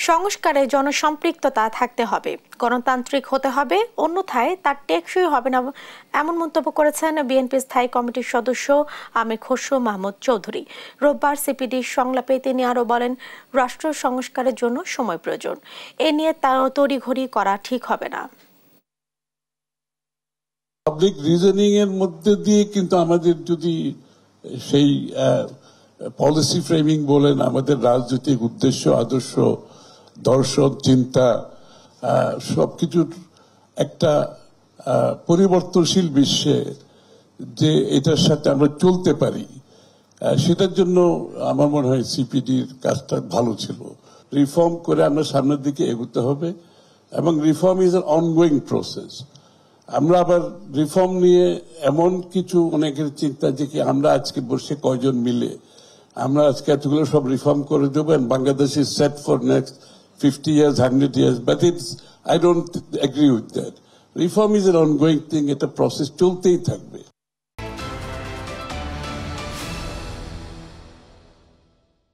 সংস্কারে জনসম্পৃক্ততা থাকতে হবে, গণতান্ত্রিক হতে হবে, অন্যথায় তার টেকসই হবে না, এমন মন্তব্য করেছেন বিএনপি স্থায়ী কমিটির সদস্য আমির খসরু মাহমুদ চৌধুরী। রোববার সিপিডির সংলাপে তিনি আরও বলেন, রাষ্ট্র সংস্কারের জন্য সময় প্রয়োজন, এ নিয়ে তড়িঘড়ি করা ঠিক হবে না। পাবলিক রিজনিং এর মধ্যে দিয়ে কিন্তু আমাদের যদি সেই পলিসি ফ্রেমিং বলেন, আমাদের রাজনৈতিক উদ্দেশ্য, আদর্শ, দর্শন, চিন্তা সবকিছুর একটা পরিবর্তনশীল বিশ্বে যে এটার সাথে আমরা চলতে পারি, সেটার জন্য আমার মনে হয় সিপিডির কাজটা ভালো ছিল। রিফর্ম করে আমরা সামনের দিকে এগোতে হবে, এবং reform is an ongoing process. আমরা আবার রিফর্ম নিয়ে এমন কিছু অনেকের চিন্তা যে কি আমরা আজকে বসে কয়জন মিলে আমরা আজকে এতগুলো সব রিফর্ম করে দেবো, and Bangladesh is set for next 50 years, 100 years, but I don't agree with that. Reform is an ongoing thing, এটা প্রসেস চলতেই থাকবে।